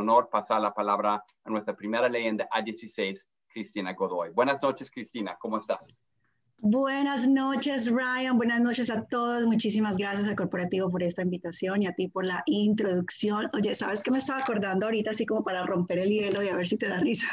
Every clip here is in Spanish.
honor pasar la palabra a nuestra primera leyenda A16, Cristina Godoy. Buenas noches, Cristina. ¿Cómo estás? Buenas noches, Ryan. Buenas noches a todos. Muchísimas gracias al corporativo por esta invitación y a ti por la introducción. Oye, ¿sabes qué me estaba acordando ahorita, así como para romper el hielo y a ver si te da risa?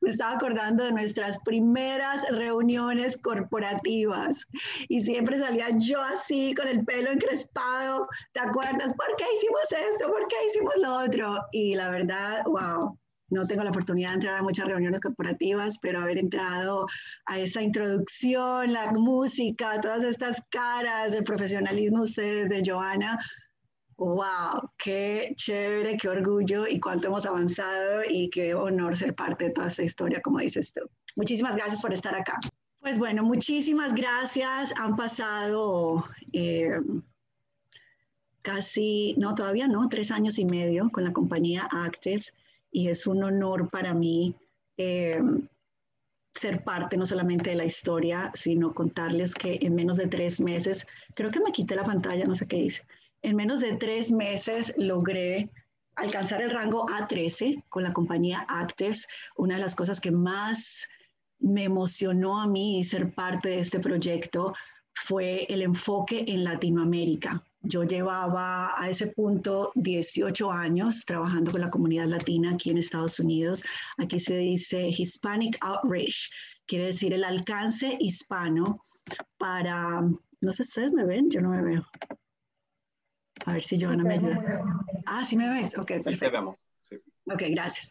Me estaba acordando de nuestras primeras reuniones corporativas y siempre salía yo así con el pelo encrespado. ¿Te acuerdas? ¿Por qué hicimos esto? ¿Por qué hicimos lo otro? Y la verdad, wow. No tengo la oportunidad de entrar a muchas reuniones corporativas, pero haber entrado a esa introducción, la música, todas estas caras, el profesionalismo de ustedes, de Johanna, wow, qué chévere, qué orgullo y cuánto hemos avanzado y qué honor ser parte de toda esta historia, como dices tú. Muchísimas gracias por estar acá. Pues bueno, muchísimas gracias. Han pasado casi, no, todavía no, 3 años y medio con la compañía Actives y es un honor para mí ser parte no solamente de la historia, sino contarles que en menos de 3 meses, creo que me quité la pantalla, no sé qué hice, en menos de 3 meses logré alcanzar el rango A13 con la compañía Actives. Una de las cosas que más me emocionó a mí ser parte de este proyecto fue el enfoque en Latinoamérica. Yo llevaba a ese punto 18 años trabajando con la comunidad latina aquí en Estados Unidos. Aquí se dice Hispanic Outreach, quiere decir el alcance hispano para, no sé si ustedes me ven, yo no me veo. A ver si Johanna me ayuda. Ah, ¿sí me ves? Ok, perfecto. Sí, te vemos. Sí. Ok, gracias.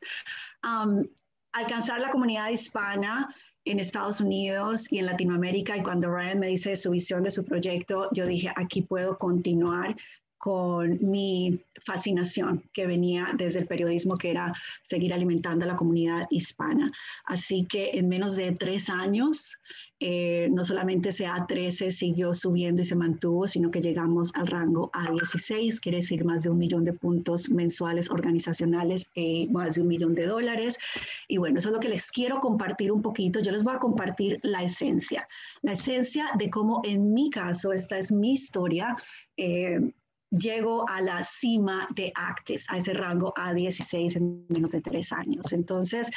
Alcanzar la comunidad hispana en Estados Unidos y en Latinoamérica, y cuando Ryan me dice su visión de su proyecto, yo dije, aquí puedo continuar con mi fascinación que venía desde el periodismo, que era seguir alimentando a la comunidad hispana. Así que en menos de 3 años, no solamente ese A13 siguió subiendo y se mantuvo, sino que llegamos al rango A16, quiere decir más de 1 millón de puntos mensuales organizacionales y más de $1 millón. Y bueno, eso es lo que les quiero compartir un poquito. Yo les voy a compartir la esencia de cómo en mi caso, esta es mi historia, llego a la cima de Actives, a ese rango A16 en menos de 3 años. Entonces,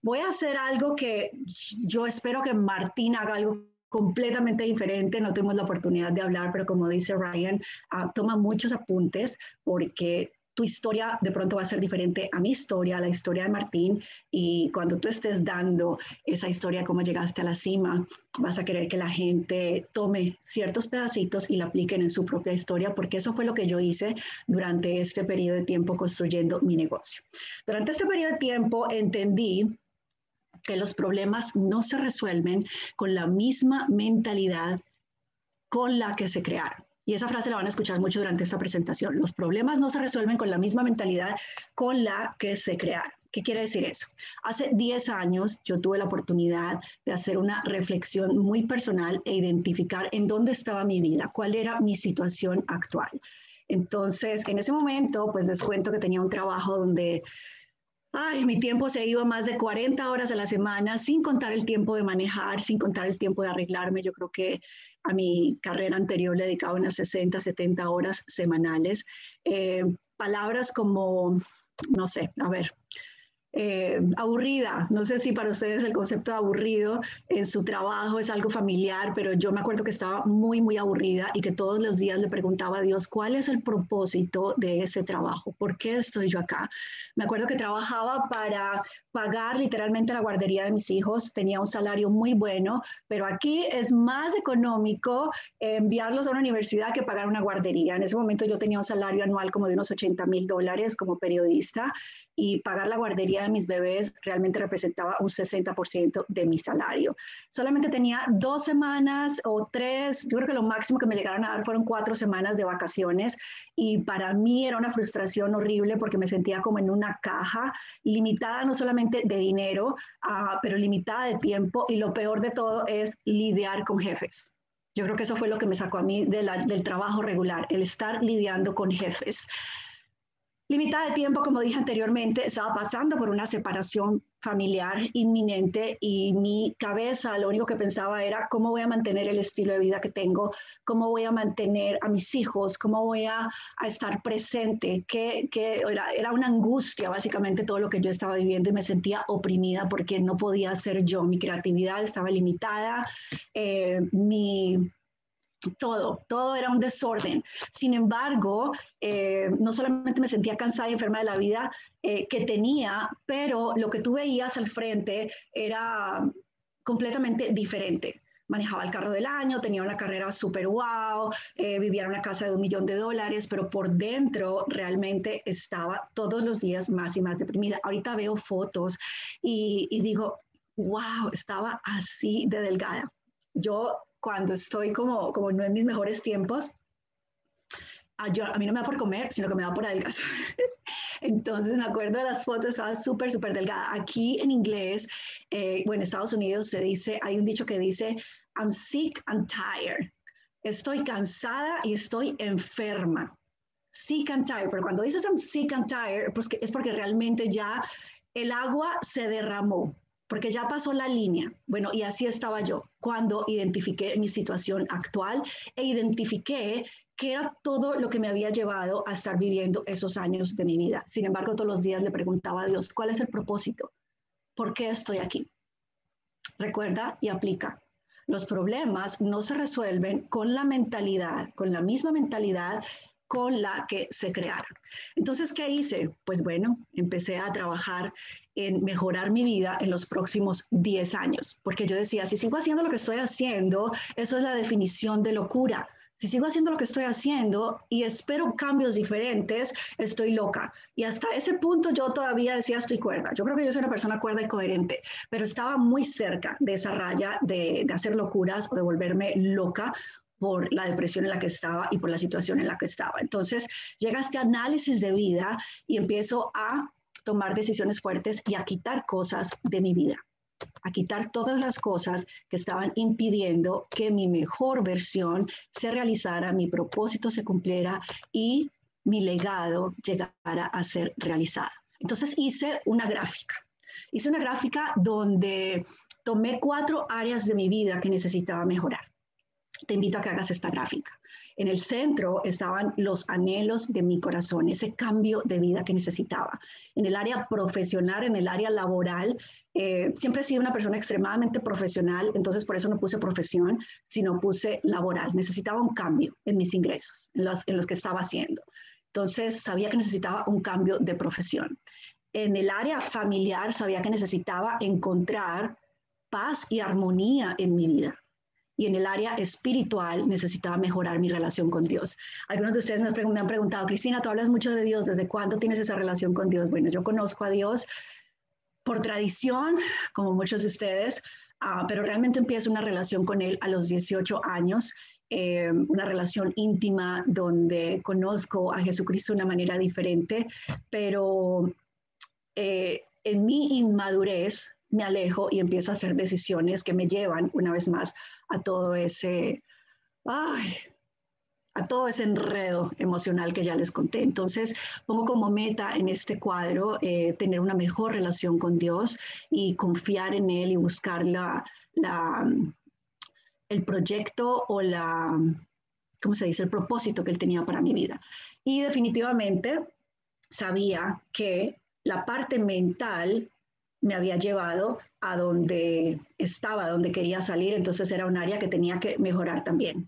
voy a hacer algo que yo espero que Martín haga algo completamente diferente. No tuvimos la oportunidad de hablar, pero como dice Ryan, toma muchos apuntes porque tu historia de pronto va a ser diferente a mi historia, a la historia de Martín, y cuando tú estés dando esa historia, cómo llegaste a la cima, vas a querer que la gente tome ciertos pedacitos y la apliquen en su propia historia, porque eso fue lo que yo hice durante este periodo de tiempo construyendo mi negocio. Durante este periodo de tiempo entendí que los problemas no se resuelven con la misma mentalidad con la que se crearon. Y esa frase la van a escuchar mucho durante esta presentación. Los problemas no se resuelven con la misma mentalidad con la que se crearon. ¿Qué quiere decir eso? Hace 10 años yo tuve la oportunidad de hacer una reflexión muy personal e identificar en dónde estaba mi vida, cuál era mi situación actual. Entonces, en ese momento, pues les cuento que tenía un trabajo donde mi tiempo se iba más de 40 horas a la semana, sin contar el tiempo de manejar, sin contar el tiempo de arreglarme. Yo creo que a mi carrera anterior le dedicaba unas 60, 70 horas semanales. Palabras como, no sé, a ver, aburrida. No sé si para ustedes el concepto de aburrido en su trabajo es algo familiar, pero yo me acuerdo que estaba muy, muy aburrida y que todos los días le preguntaba a Dios, ¿cuál es el propósito de ese trabajo? ¿Por qué estoy yo acá? Me acuerdo que trabajaba para pagar literalmente la guardería de mis hijos, tenía un salario muy bueno, pero aquí es más económico enviarlos a una universidad que pagar una guardería. En ese momento yo tenía un salario anual como de unos $80,000 como periodista, y pagar la guardería de mis bebés realmente representaba un 60% de mi salario. Solamente tenía 2 semanas o 3, yo creo que lo máximo que me llegaron a dar fueron 4 semanas de vacaciones, y para mí era una frustración horrible porque me sentía como en una caja, limitada no solamente de dinero, pero limitada de tiempo, y lo peor de todo es lidiar con jefes. Yo creo que eso fue lo que me sacó a mí del trabajo regular, el estar lidiando con jefes. limitada de tiempo, como dije anteriormente, estaba pasando por una separación familiar inminente y mi cabeza lo único que pensaba era cómo voy a mantener el estilo de vida que tengo, cómo voy a mantener a mis hijos, cómo voy a estar presente, que era una angustia básicamente todo lo que yo estaba viviendo y me sentía oprimida porque no podía ser yo, mi creatividad estaba limitada, todo era un desorden. Sin embargo, no solamente me sentía cansada y enferma de la vida que tenía, pero lo que tú veías al frente era completamente diferente. Manejaba el carro del año, tenía una carrera súper wow, vivía en una casa de $1.000.000, pero por dentro realmente estaba todos los días más y más deprimida. Ahorita veo fotos y digo, wow, estaba así de delgada. Yo cuando estoy como no en mis mejores tiempos, a mí no me da por comer, sino que me da por adelgazar. Entonces me acuerdo de las fotos, estaba súper, súper delgada. Aquí en inglés, en Estados Unidos se dice, hay un dicho que dice, I'm sick and tired. Estoy cansada y estoy enferma. Sick and tired, pero cuando dices I'm sick and tired, pues es porque realmente ya el agua se derramó, porque ya pasó la línea. Bueno, y así estaba yo cuando identifiqué mi situación actual e identifiqué que era todo lo que me había llevado a estar viviendo esos años de mi vida. Sin embargo, todos los días le preguntaba a Dios, ¿cuál es el propósito? ¿Por qué estoy aquí? Recuerda y aplica. Los problemas no se resuelven con la mentalidad, con la misma mentalidad con la que se crearon. Entonces, ¿qué hice? Pues bueno, empecé a trabajar en mejorar mi vida en los próximos 10 años, porque yo decía, si sigo haciendo lo que estoy haciendo, eso es la definición de locura. Si sigo haciendo lo que estoy haciendo y espero cambios diferentes, estoy loca. Y hasta ese punto yo todavía decía, estoy cuerda. Yo creo que yo soy una persona cuerda y coherente, pero estaba muy cerca de esa raya de hacer locuras o de volverme loca por la depresión en la que estaba y por la situación en la que estaba. Entonces llega este análisis de vida y empiezo a tomar decisiones fuertes y a quitar cosas de mi vida, a quitar todas las cosas que estaban impidiendo que mi mejor versión se realizara, mi propósito se cumpliera y mi legado llegara a ser realizado. Entonces hice una gráfica. Hice una gráfica donde tomé 4 áreas de mi vida que necesitaba mejorar. Te invito a que hagas esta gráfica. En el centro estaban los anhelos de mi corazón, ese cambio de vida que necesitaba. En el área profesional, en el área laboral, siempre he sido una persona extremadamente profesional, entonces por eso no puse profesión, sino puse laboral. Necesitaba un cambio en mis ingresos, en los que estaba haciendo. Entonces sabía que necesitaba un cambio de profesión. En el área familiar sabía que necesitaba encontrar paz y armonía en mi vida. Y en el área espiritual necesitaba mejorar mi relación con Dios. Algunos de ustedes me han preguntado, Cristina, tú hablas mucho de Dios, ¿desde cuándo tienes esa relación con Dios? Bueno, yo conozco a Dios por tradición, como muchos de ustedes, pero realmente empiezo una relación con Él a los 18 años, una relación íntima donde conozco a Jesucristo de una manera diferente, pero en mi inmadurez me alejo y empiezo a hacer decisiones que me llevan una vez más a todo ese enredo emocional que ya les conté. Entonces, pongo como meta en este cuadro tener una mejor relación con Dios y confiar en Él y buscar el proyecto o ¿cómo se dice? El propósito que Él tenía para mi vida. Y definitivamente sabía que la parte mental me había llevado a donde estaba, donde quería salir, entonces era un área que tenía que mejorar también.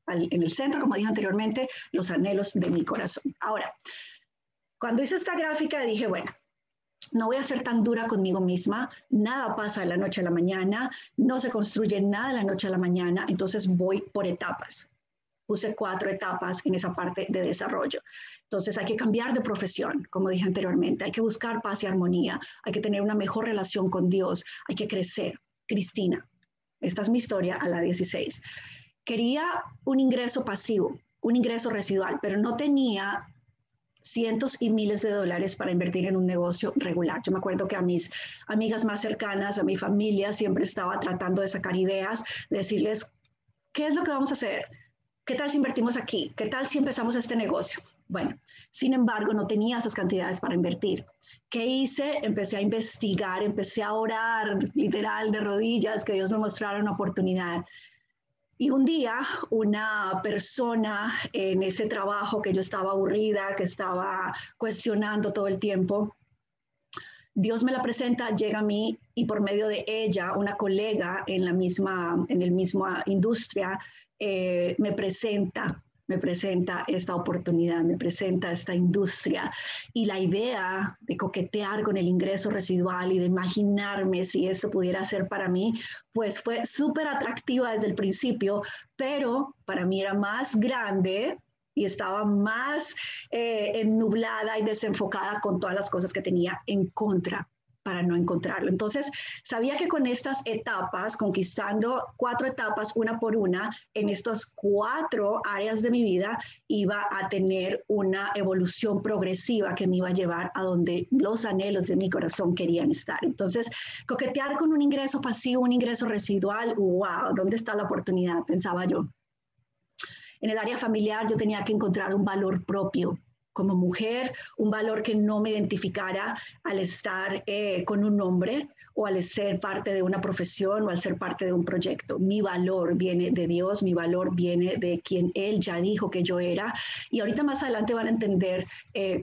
En el centro, como dije anteriormente, los anhelos de mi corazón. Ahora, cuando hice esta gráfica dije, bueno, no voy a ser tan dura conmigo misma, nada pasa de la noche a la mañana, no se construye nada de la noche a la mañana, entonces voy por etapas. Puse 4 etapas en esa parte de desarrollo. Entonces hay que cambiar de profesión, como dije anteriormente, hay que buscar paz y armonía, hay que tener una mejor relación con Dios, hay que crecer. Cristina, esta es mi historia a la 16. Quería un ingreso pasivo, un ingreso residual, pero no tenía cientos y miles de dólares para invertir en un negocio regular. Yo me acuerdo que a mis amigas más cercanas, a mi familia, siempre estaba tratando de sacar ideas, de decirles, ¿qué es lo que vamos a hacer? ¿Qué tal si invertimos aquí? ¿Qué tal si empezamos este negocio? Bueno, sin embargo, no tenía esas cantidades para invertir. ¿Qué hice? Empecé a investigar, empecé a orar, literal, de rodillas, que Dios me mostrara una oportunidad. Y un día, una persona en ese trabajo que yo estaba aburrida, que estaba cuestionando todo el tiempo, Dios me la presenta, llega a mí y por medio de ella, una colega en la misma industria, me presenta esta oportunidad, me presenta esta industria y la idea de coquetear con el ingreso residual y de imaginarme si esto pudiera ser para mí, pues fue súper atractiva desde el principio, pero para mí era más grande y estaba más ennublada y desenfocada con todas las cosas que tenía en contra para no encontrarlo. Entonces, sabía que con estas etapas, conquistando 4 etapas una por una, en estas 4 áreas de mi vida, iba a tener una evolución progresiva que me iba a llevar a donde los anhelos de mi corazón querían estar. Entonces, coquetear con un ingreso pasivo, un ingreso residual, wow, ¿dónde está la oportunidad? Pensaba yo. En el área familiar yo tenía que encontrar un valor propio como mujer, un valor que no me identificara al estar con un hombre o al ser parte de una profesión o al ser parte de un proyecto. Mi valor viene de Dios, mi valor viene de quien Él ya dijo que yo era. Y ahorita más adelante van a entender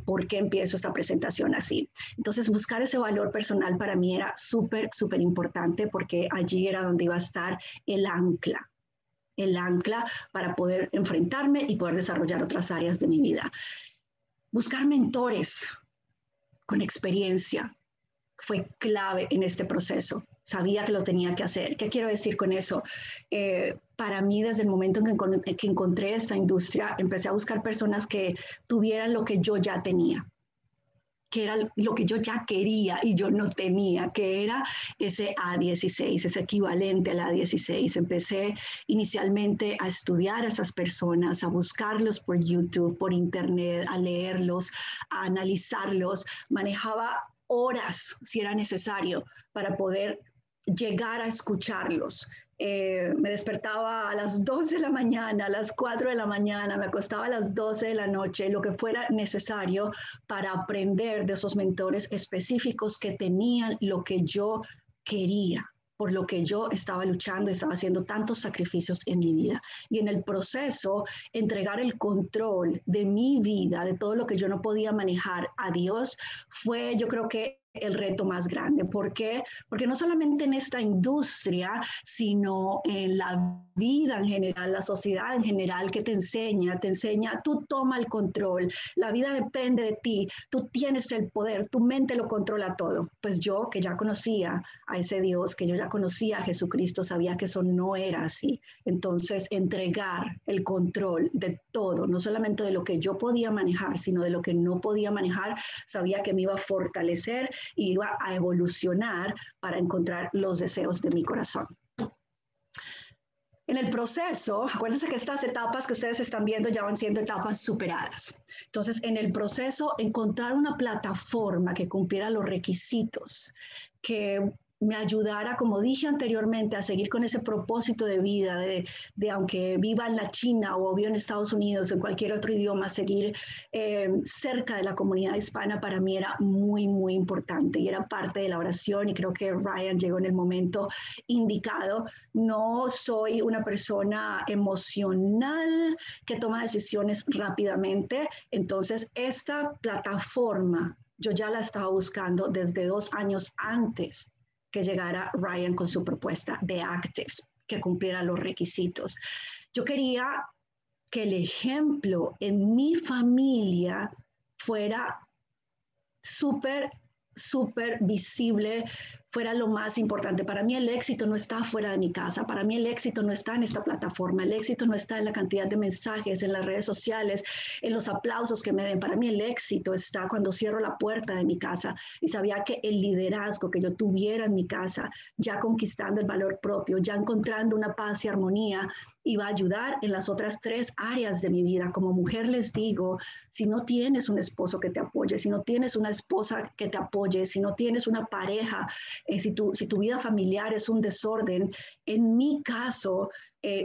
por qué empiezo esta presentación así. Entonces, buscar ese valor personal para mí era súper, súper importante porque allí era donde iba a estar el ancla para poder enfrentarme y poder desarrollar otras áreas de mi vida. Buscar mentores con experiencia fue clave en este proceso. Sabía que lo tenía que hacer. ¿Qué quiero decir con eso? Para mí, desde el momento en que encontré esta industria, empecé a buscar personas que tuvieran lo que yo ya tenía, que era lo que yo ya quería y yo no tenía, que era ese A16, ese equivalente al A16. Empecé inicialmente a estudiar a esas personas, a buscarlos por YouTube, por Internet, a leerlos, a analizarlos. Manejaba horas, si era necesario, para poder llegar a escucharlos. Me despertaba a las 2 de la mañana, a las 4 de la mañana, me acostaba a las 12 de la noche, lo que fuera necesario para aprender de esos mentores específicos que tenían lo que yo quería, por lo que yo estaba luchando, estaba haciendo tantos sacrificios en mi vida. Y en el proceso, entregar el control de mi vida, de todo lo que yo no podía manejar a Dios, fue, yo creo que el reto más grande. ¿Por qué? Porque no solamente en esta industria, sino en la vida en general, la sociedad en general que te enseña, tú toma el control, la vida depende de ti, tú tienes el poder, tu mente lo controla todo. Pues yo, que ya conocía a ese Dios, que yo ya conocía a Jesucristo, sabía que eso no era así. Entonces, entregar el control de todo, no solamente de lo que yo podía manejar, sino de lo que no podía manejar, sabía que me iba a fortalecer y iba a evolucionar para encontrar los deseos de mi corazón. En el proceso, acuérdense que estas etapas que ustedes están viendo ya van siendo etapas superadas. Entonces, en el proceso, encontrar una plataforma que cumpliera los requisitos, que me ayudara, como dije anteriormente, a seguir con ese propósito de vida, de aunque viva en la China o viva en Estados Unidos o en cualquier otro idioma, seguir cerca de la comunidad hispana para mí era muy, muy importante y era parte de la oración y creo que Ryan llegó en el momento indicado. No soy una persona emocional que toma decisiones rápidamente, entonces esta plataforma yo ya la estaba buscando desde 2 años antes que llegara Ryan con su propuesta de Actives, que cumpliera los requisitos. Yo quería que el ejemplo en mi familia fuera súper visible, fuera lo más importante. Para mí el éxito no está fuera de mi casa, para mí el éxito no está en esta plataforma, el éxito no está en la cantidad de mensajes, en las redes sociales, en los aplausos que me den. Para mí el éxito está cuando cierro la puerta de mi casa y sabía que el liderazgo que yo tuviera en mi casa, ya conquistando el valor propio, ya encontrando una paz y armonía, iba a ayudar en las otras 3 áreas de mi vida. Como mujer les digo, si no tienes un esposo que te apoye, si no tienes una esposa que te apoye, si no tienes una pareja, si tu vida familiar es un desorden, En mi caso,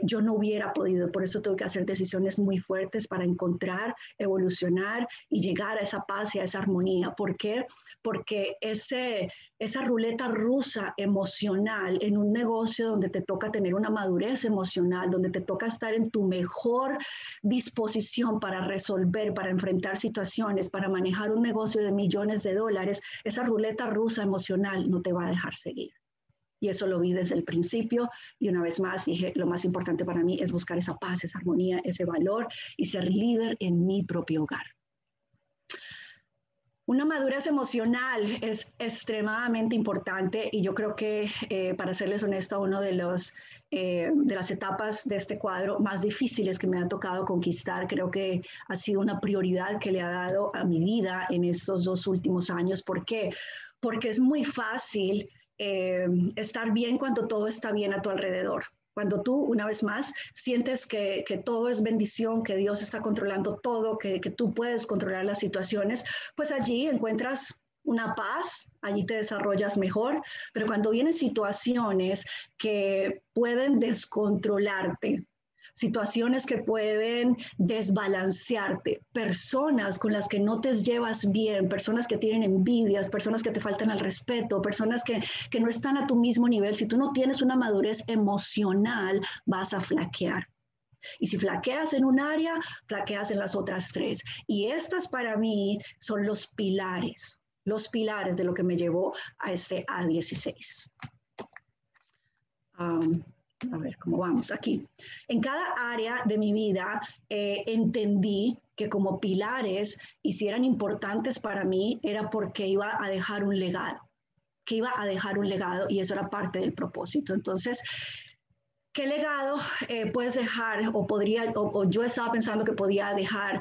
yo no hubiera podido, por eso tuve que hacer decisiones muy fuertes para encontrar, evolucionar y llegar a esa paz y a esa armonía. ¿Por qué? Porque esa ruleta rusa emocional en un negocio donde te toca tener una madurez emocional, donde te toca estar en tu mejor disposición para resolver, para enfrentar situaciones, para manejar un negocio de millones de dólares, esa ruleta rusa emocional no te va a dejar seguir. Y eso lo vi desde el principio. Y una vez más dije, lo más importante para mí es buscar esa paz, esa armonía, ese valor y ser líder en mi propio hogar. Una madurez emocional es extremadamente importante y yo creo que, para serles honesta, una de las etapas de este cuadro más difíciles que me ha tocado conquistar, creo que ha sido una prioridad que le ha dado a mi vida en estos 2 últimos años. ¿Por qué? Porque es muy fácil estar bien cuando todo está bien a tu alrededor. Cuando tú, una vez más, sientes que todo es bendición, que Dios está controlando todo, que tú puedes controlar las situaciones, pues allí encuentras una paz, allí te desarrollas mejor, pero cuando vienen situaciones que pueden descontrolarte, situaciones que pueden desbalancearte, personas con las que no te llevas bien, personas que tienen envidias, personas que te faltan al respeto, personas que no están a tu mismo nivel. Si tú no tienes una madurez emocional, vas a flaquear. Y si flaqueas en un área, flaqueas en las otras 3. Y estas para mí son los pilares de lo que me llevó a este A16. A ver cómo vamos aquí. En cada área de mi vida entendí que como pilares, y si eran importantes para mí, era porque iba a dejar un legado, y eso era parte del propósito. Entonces, ¿qué legado puedes dejar o yo estaba pensando que podía dejar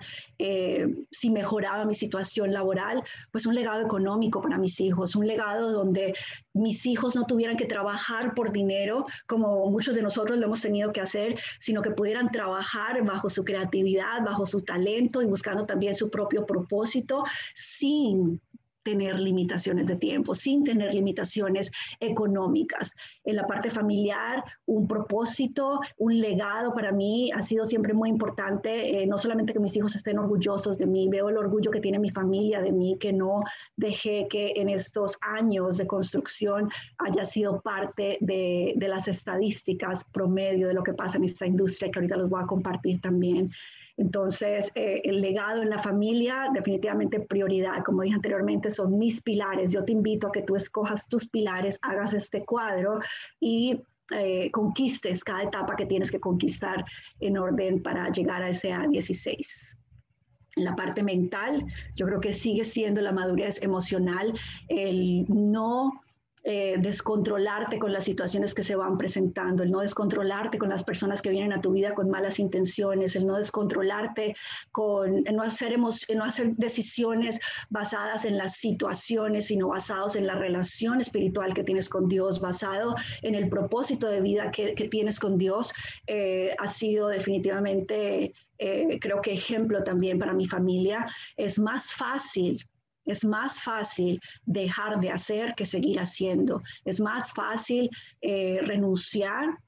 si mejoraba mi situación laboral? Pues un legado económico para mis hijos, un legado donde mis hijos no tuvieran que trabajar por dinero, como muchos de nosotros lo hemos tenido que hacer, sino que pudieran trabajar bajo su creatividad, bajo su talento y buscando también su propio propósito sin tener limitaciones de tiempo, sin tener limitaciones económicas. En la parte familiar, un propósito, un legado para mí ha sido siempre muy importante, no solamente que mis hijos estén orgullosos de mí, veo el orgullo que tiene mi familia de mí, que no dejé que en estos años de construcción haya sido parte de las estadísticas promedio de lo que pasa en esta industria, que ahorita los voy a compartir también. Entonces, el legado en la familia, definitivamente prioridad. Como dije anteriormente, son mis pilares. Yo te invito a que tú escojas tus pilares, hagas este cuadro y conquistes cada etapa que tienes que conquistar en orden para llegar a ese A16. En la parte mental, yo creo que sigue siendo la madurez emocional, el no descontrolarte con las situaciones que se van presentando, el no descontrolarte con las personas que vienen a tu vida con malas intenciones, el no descontrolarte el no hacer decisiones basadas en las situaciones, sino basados en la relación espiritual que tienes con Dios, basado en el propósito de vida que tienes con Dios. Ha sido definitivamente, creo que ejemplo también para mi familia. Es más fácil dejar de hacer que seguir haciendo. Es más fácil renunciar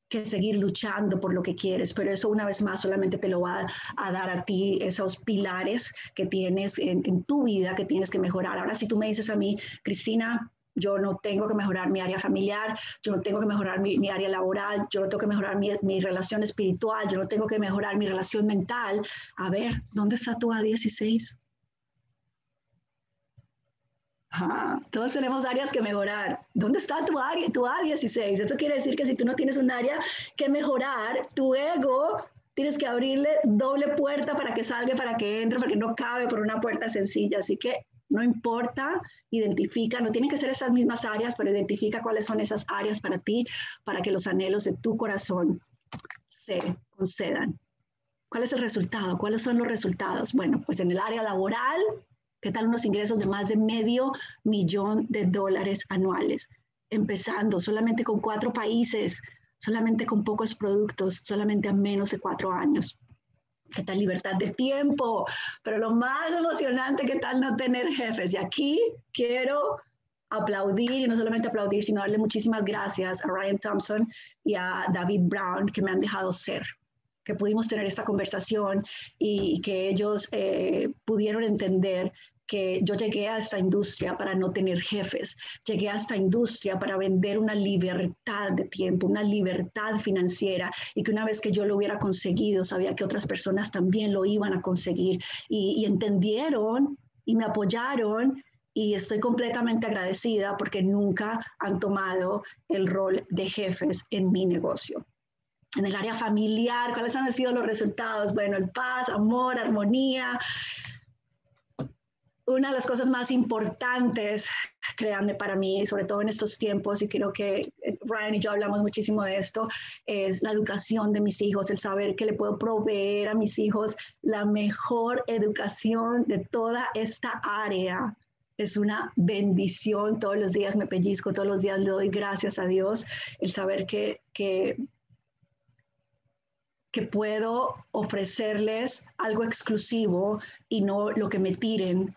que seguir luchando por lo que quieres, pero eso una vez más solamente te lo va a dar a ti esos pilares que tienes en tu vida que tienes que mejorar. Ahora, si tú me dices a mí, Cristina, yo no tengo que mejorar mi área familiar, yo no tengo que mejorar mi área laboral, yo no tengo que mejorar mi relación espiritual, yo no tengo que mejorar mi relación mental. A ver, ¿dónde está tu A16? Todos tenemos áreas que mejorar. ¿Dónde está tu área, tu A16? Eso quiere decir que si tú no tienes un área que mejorar, tu ego tienes que abrirle doble puerta para que salga, para que entre, porque no cabe por una puerta sencilla. Así que no importa, identifica, no tienen que ser esas mismas áreas, pero identifica cuáles son esas áreas para ti, para que los anhelos de tu corazón se concedan. ¿Cuál es el resultado? ¿Cuáles son los resultados? Bueno, pues en el área laboral, ¿qué tal unos ingresos de más de $500,000 anuales? Empezando solamente con 4 países, solamente con pocos productos, solamente a menos de 4 años. ¿Qué tal libertad de tiempo? Pero lo más emocionante, ¿qué tal no tener jefes? Y aquí quiero aplaudir, y no solamente aplaudir, sino darle muchísimas gracias a Ryan Thompson y a David Brown, que me han dejado ser, que pudimos tener esta conversación y que ellos pudieron entender que yo llegué a esta industria para no tener jefes, llegué a esta industria para vender una libertad de tiempo, una libertad financiera, y que una vez que yo lo hubiera conseguido, sabía que otras personas también lo iban a conseguir, y entendieron y me apoyaron, y estoy completamente agradecida porque nunca han tomado el rol de jefes en mi negocio. En el área familiar, ¿cuáles han sido los resultados? Bueno, el paz, amor, armonía. Una de las cosas más importantes, créanme, para mí, sobre todo en estos tiempos, y creo que Ryan y yo hablamos muchísimo de esto, es la educación de mis hijos, el saber que le puedo proveer a mis hijos la mejor educación de toda esta área. Es una bendición. Todos los días me pellizco, todos los días le doy gracias a Dios, el saber que puedo ofrecerles algo exclusivo y no lo que me tiren,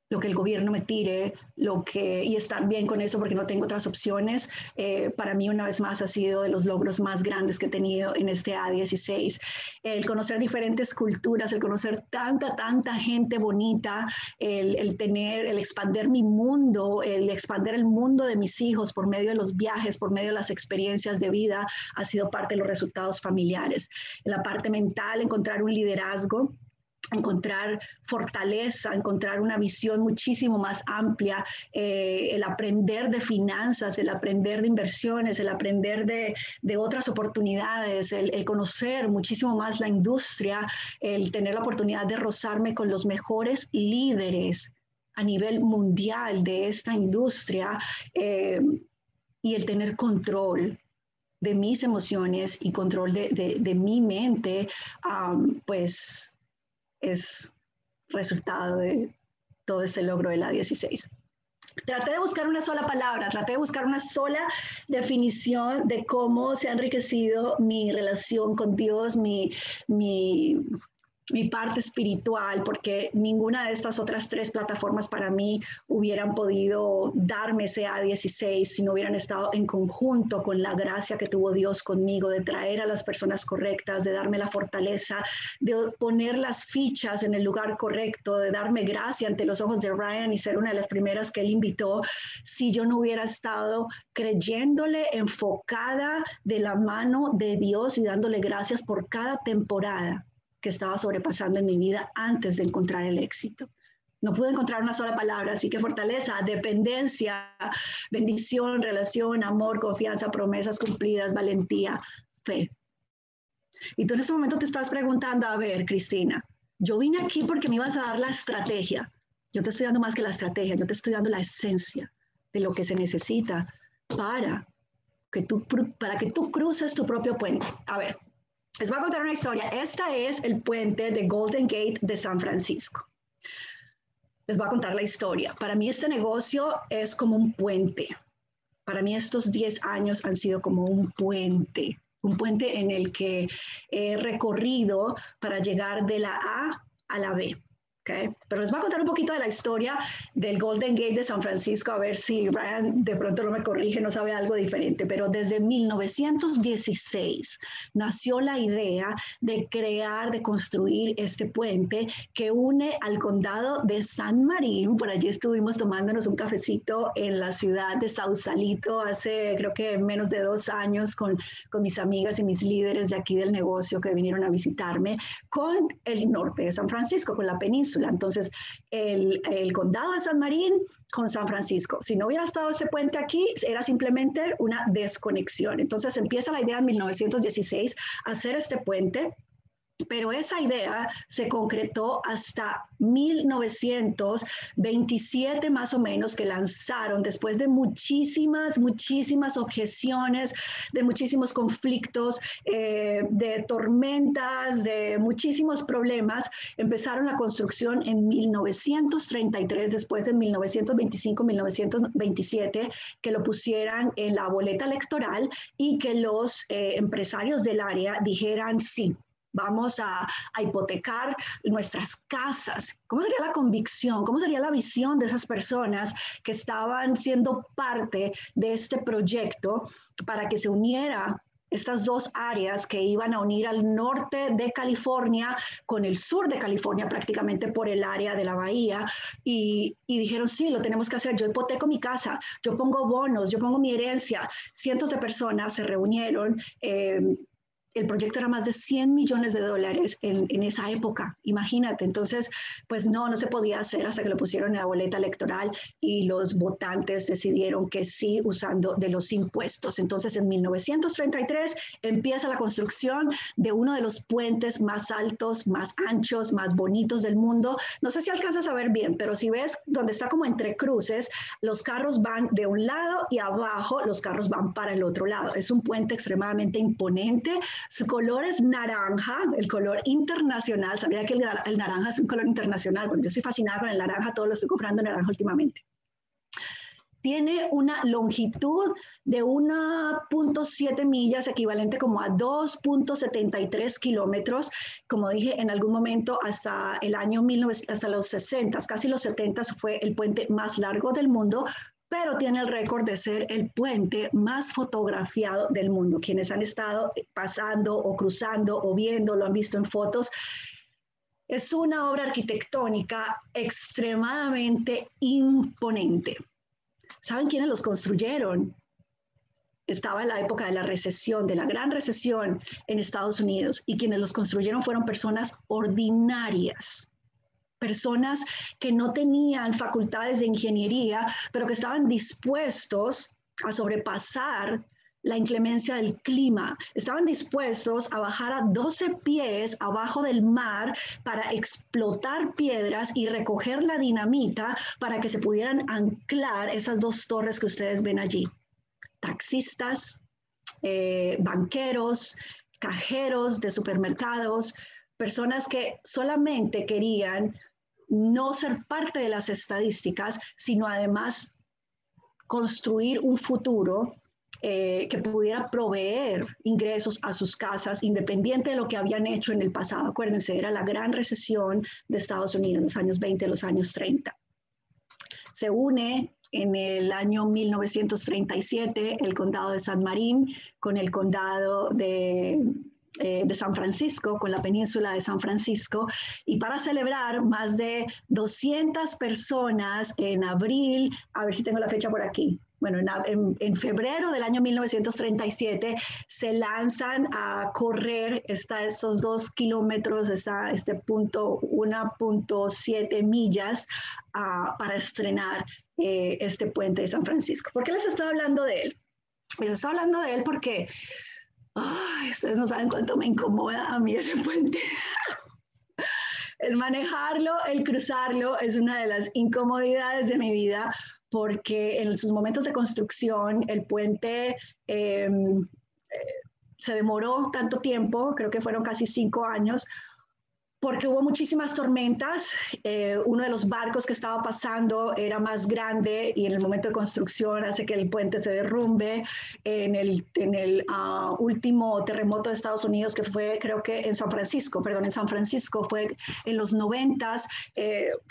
lo que el gobierno me tire, y estar bien con eso porque no tengo otras opciones. Para mí, una vez más, ha sido de los logros más grandes que he tenido en este A16. El conocer diferentes culturas, el conocer tanta gente bonita, el expandir mi mundo, el expandir el mundo de mis hijos por medio de los viajes, por medio de las experiencias de vida, ha sido parte de los resultados familiares. En la parte mental, encontrar un liderazgo, encontrar fortaleza, encontrar una visión muchísimo más amplia, el aprender de finanzas, el aprender de inversiones, el aprender de otras oportunidades, el conocer muchísimo más la industria, el tener la oportunidad de rozarme con los mejores líderes a nivel mundial de esta industria, y el tener control de mis emociones y control de mi mente, pues es resultado de todo este logro de la 16. Traté de buscar una sola palabra, traté de buscar una sola definición de cómo se ha enriquecido mi relación con Dios, mi parte espiritual, porque ninguna de estas otras tres plataformas para mí hubieran podido darme ese A16 si no hubieran estado en conjunto con la gracia que tuvo Dios conmigo, de traer a las personas correctas, de darme la fortaleza, de poner las fichas en el lugar correcto, de darme gracia ante los ojos de Ryan y ser una de las primeras que él invitó. Si yo no hubiera estado creyéndole, enfocada de la mano de Dios y dándole gracias por cada temporada que estaba sobrepasando en mi vida antes de encontrar el éxito. No pude encontrar una sola palabra, así que fortaleza, dependencia, bendición, relación, amor, confianza, promesas cumplidas, valentía, fe. Y tú en este momento te estás preguntando, a ver, Cristina, yo vine aquí porque me ibas a dar la estrategia. Yo te estoy dando más que la estrategia, yo te estoy dando la esencia de lo que se necesita para que tú cruces tu propio puente. A ver, les voy a contar una historia. Esta es el puente de Golden Gate de San Francisco. Les voy a contar la historia. Para mí este negocio es como un puente. Para mí estos 10 años han sido como un puente en el que he recorrido para llegar de la A a la B. Okay. Pero les voy a contar un poquito de la historia del Golden Gate de San Francisco, a ver si Ryan de pronto no me corrige, no sabe algo diferente, pero desde 1916 nació la idea de crear, de construir este puente que une al condado de San Marín. Por allí estuvimos tomándonos un cafecito en la ciudad de Sausalito hace creo que menos de 2 años con mis amigas y mis líderes de aquí del negocio que vinieron a visitarme, con el norte de San Francisco, con la península. Entonces, el condado de San Marín con San Francisco. Si no hubiera estado este puente aquí, era simplemente una desconexión. Entonces, empieza la idea en 1916 hacer este puente, pero esa idea se concretó hasta 1927 más o menos, que lanzaron después de muchísimas objeciones, de muchísimos conflictos, de tormentas, de muchísimos problemas. Empezaron la construcción en 1933, después de 1925-1927, que lo pusieran en la boleta electoral y que los empresarios del área dijeran sí. vamos a hipotecar nuestras casas. ¿Cómo sería la convicción? ¿Cómo sería la visión de esas personas que estaban siendo parte de este proyecto para que se uniera estas dos áreas que iban a unir al norte de California con el sur de California, prácticamente por el área de la bahía, y dijeron, sí, lo tenemos que hacer, yo hipoteco mi casa, yo pongo bonos, yo pongo mi herencia. Cientos de personas se reunieron. El proyecto era más de $100 millones en esa época, imagínate. Entonces, pues no se podía hacer hasta que lo pusieron en la boleta electoral y los votantes decidieron que sí, usando de los impuestos. Entonces, en 1933 empieza la construcción de uno de los puentes más altos, más anchos, más bonitos del mundo. No sé si alcanzas a ver bien, pero si ves donde está como entre cruces, los carros van de un lado y abajo los carros van para el otro lado. Es un puente extremadamente imponente. Su color es naranja, el color internacional. Sabía que el naranja es un color internacional. Bueno, yo estoy fascinada con el naranja, todo lo estoy comprando naranja últimamente. Tiene una longitud de 1.7 millas, equivalente como a 2.73 kilómetros. Como dije, en algún momento hasta el año 1900, hasta los 60, casi los 70, fue el puente más largo del mundo, pero tiene el récord de ser el puente más fotografiado del mundo. Quienes han estado pasando o cruzando o viendo, lo han visto en fotos. Es una obra arquitectónica extremadamente imponente. ¿Saben quiénes los construyeron? Estaba en la época de la recesión, de la gran recesión en Estados Unidos, y quienes los construyeron fueron personas ordinarias. Personas que no tenían facultades de ingeniería, pero que estaban dispuestos a sobrepasar la inclemencia del clima. Estaban dispuestos a bajar a 12 pies abajo del mar para explotar piedras y recoger la dinamita para que se pudieran anclar esas dos torres que ustedes ven allí. Taxistas, banqueros, cajeros de supermercados, personas que solamente querían no ser parte de las estadísticas, sino además construir un futuro que pudiera proveer ingresos a sus casas, independiente de lo que habían hecho en el pasado. Acuérdense, era la gran recesión de Estados Unidos, los años 20, los años 30. Se une en el año 1937 el condado de San Marín con el condado de San Francisco, con la península de San Francisco, y para celebrar, más de 200 personas en abril, a ver si tengo la fecha por aquí, bueno, en febrero del año 1937 se lanzan a correr estos 2 kilómetros, este punto, 1.7 millas para estrenar este puente de San Francisco. ¿Por qué les estoy hablando de él? Les estoy hablando de él porque ustedes no saben cuánto me incomoda a mí ese puente. El manejarlo, el cruzarlo es una de las incomodidades de mi vida, porque en sus momentos de construcción el puente se demoró tanto tiempo, creo que fueron casi 5 años, porque hubo muchísimas tormentas. Uno de los barcos que estaba pasando era más grande y en el momento de construcción hace que el puente se derrumbe. En el último terremoto de Estados Unidos, que fue creo que en San Francisco, fue en los 90s,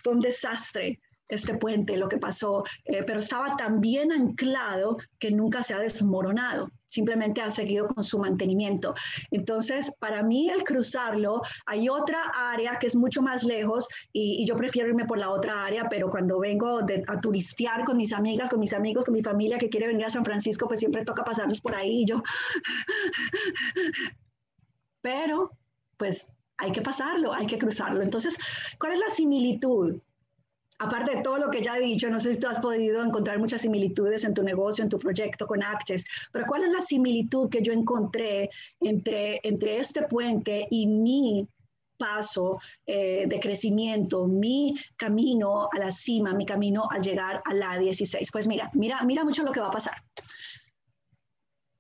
fue un desastre este puente, lo que pasó, pero estaba tan bien anclado que nunca se ha desmoronado, simplemente ha seguido con su mantenimiento. Entonces, para mí el cruzarlo, hay otra área que es mucho más lejos y yo prefiero irme por la otra área, pero cuando vengo a turistear con mis amigas, con mis amigos, con mi familia que quiere venir a San Francisco, pues siempre toca pasarlos por ahí y yo... Pero, pues hay que pasarlo, hay que cruzarlo. Entonces, ¿cuál es la similitud? Aparte de todo lo que ya he dicho, no sé si tú has podido encontrar muchas similitudes en tu negocio, en tu proyecto con Access, pero ¿cuál es la similitud que yo encontré entre este puente y mi paso de crecimiento, mi camino a la cima, mi camino a llegar a la 16? Pues mira mucho lo que va a pasar.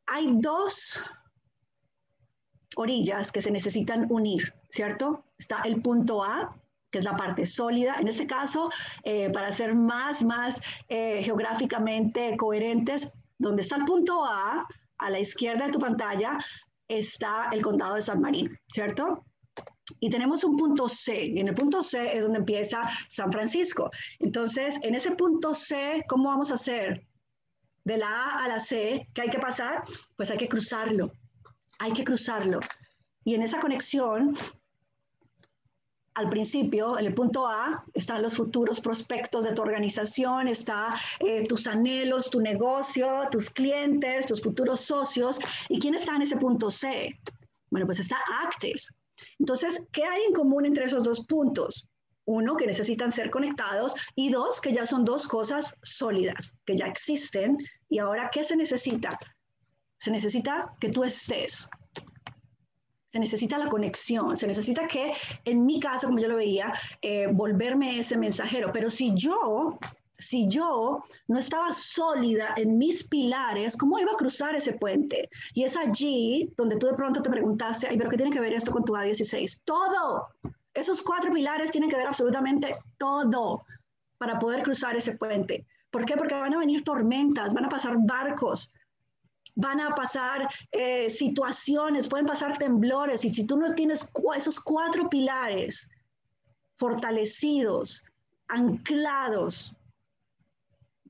Hay 2 orillas que se necesitan unir, ¿cierto? Está el punto A, que es la parte sólida. En este caso, para ser más geográficamente coherentes, donde está el punto A la izquierda de tu pantalla, está el condado de San Marín, ¿cierto? Y tenemos un punto C, y en el punto C es donde empieza San Francisco. Entonces, en ese punto C, ¿cómo vamos a hacer? De la A a la C, ¿qué hay que pasar? Pues hay que cruzarlo, hay que cruzarlo. Y en esa conexión, al principio, en el punto A, están los futuros prospectos de tu organización, está tus anhelos, tu negocio, tus clientes, tus futuros socios. ¿Y quién está en ese punto C? Bueno, pues está Actives. Entonces, ¿qué hay en común entre esos dos puntos? Uno, que necesitan ser conectados, y dos, que ya son dos cosas sólidas, que ya existen. Y ahora, ¿qué se necesita? Se necesita que tú estés. Se necesita la conexión, se necesita que, en mi caso, como yo lo veía, volverme ese mensajero. Pero si yo no estaba sólida en mis pilares, ¿cómo iba a cruzar ese puente? Y es allí donde tú de pronto te preguntaste, ay, pero ¿qué tiene que ver esto con tu A16? Todo. Esos 4 pilares tienen que ver absolutamente todo para poder cruzar ese puente. ¿Por qué? Porque van a venir tormentas, van a pasar barcos, van a pasar situaciones, pueden pasar temblores. Y si tú no tienes esos 4 pilares fortalecidos, anclados,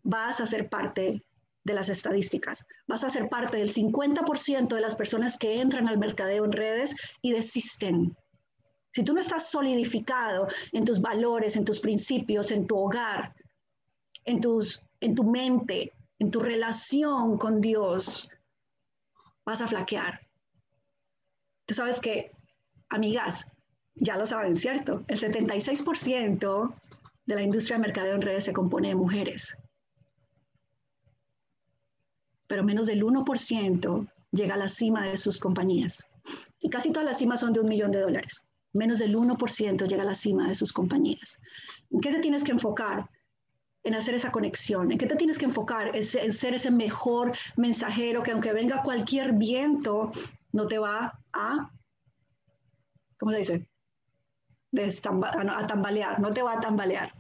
vas a ser parte de las estadísticas, vas a ser parte del 50% de las personas que entran al mercadeo en redes y desisten. Si tú no estás solidificado en tus valores, en tus principios, en tu hogar, en tu mente, en tu relación con Dios, vas a flaquear. Tú sabes que, amigas, ya lo saben, ¿cierto? El 76% de la industria de mercadeo en redes se compone de mujeres. Pero menos del 1% llega a la cima de sus compañías. Y casi todas las cimas son de $1 millón. Menos del 1% llega a la cima de sus compañías. ¿En qué te tienes que enfocar? En hacer esa conexión. ¿En qué te tienes que enfocar? En ser ese mejor mensajero que aunque venga cualquier viento, no te va a, ¿cómo se dice? A tambalear, no te va a tambalear.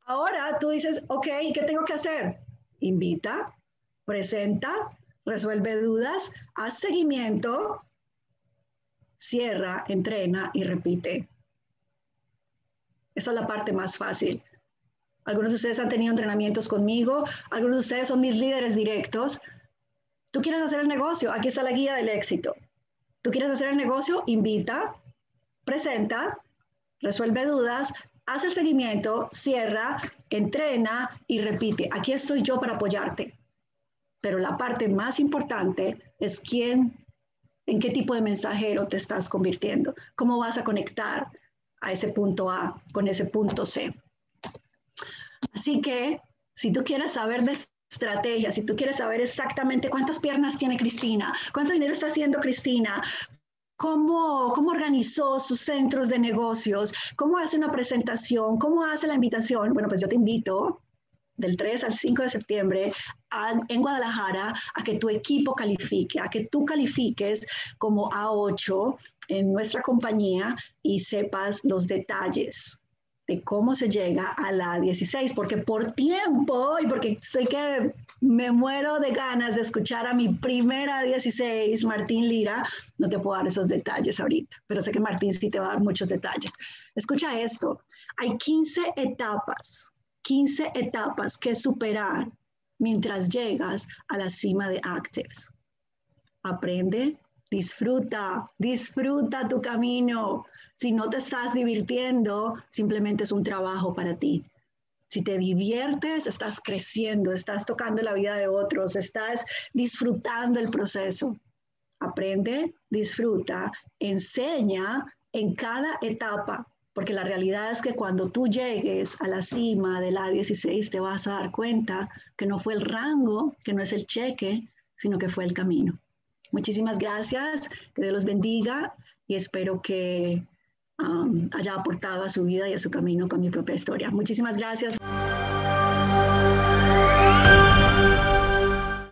Ahora tú dices, ok, ¿qué tengo que hacer? Invita, presenta, resuelve dudas, haz seguimiento, cierra, entrena y repite. Esa es la parte más fácil. Algunos de ustedes han tenido entrenamientos conmigo, algunos de ustedes son mis líderes directos. ¿Tú quieres hacer el negocio? Aquí está la guía del éxito. ¿Tú quieres hacer el negocio? Invita, presenta, resuelve dudas, haz el seguimiento, cierra, entrena y repite. Aquí estoy yo para apoyarte. Pero la parte más importante es en qué tipo de mensajero te estás convirtiendo. ¿Cómo vas a conectar a ese punto A con ese punto C? Así que, si tú quieres saber de estrategia, si tú quieres saber exactamente cuántas piernas tiene Cristina, cuánto dinero está haciendo Cristina, cómo organizó sus centros de negocios, cómo hace una presentación, cómo hace la invitación, bueno, pues yo te invito del 3 al 5 de septiembre en Guadalajara a que tu equipo califique, a que tú califiques como A8 en nuestra compañía y sepas los detalles de cómo se llega a la 16, porque por tiempo y porque sé que me muero de ganas de escuchar a mi primera 16, Martín Lira, no te puedo dar esos detalles ahorita, pero sé que Martín sí te va a dar muchos detalles. Escucha esto, hay 15 etapas que superar mientras llegas a la cima de Actives. Aprende, disfruta tu camino. Si no te estás divirtiendo, simplemente es un trabajo para ti. Si te diviertes, estás creciendo, estás tocando la vida de otros, estás disfrutando el proceso. Aprende, disfruta, enseña en cada etapa, porque la realidad es que cuando tú llegues a la cima de la 16 te vas a dar cuenta que no fue el rango, que no es el cheque, sino que fue el camino. Muchísimas gracias, que Dios los bendiga y espero que haya aportado a su vida y a su camino con mi propia historia. Muchísimas gracias.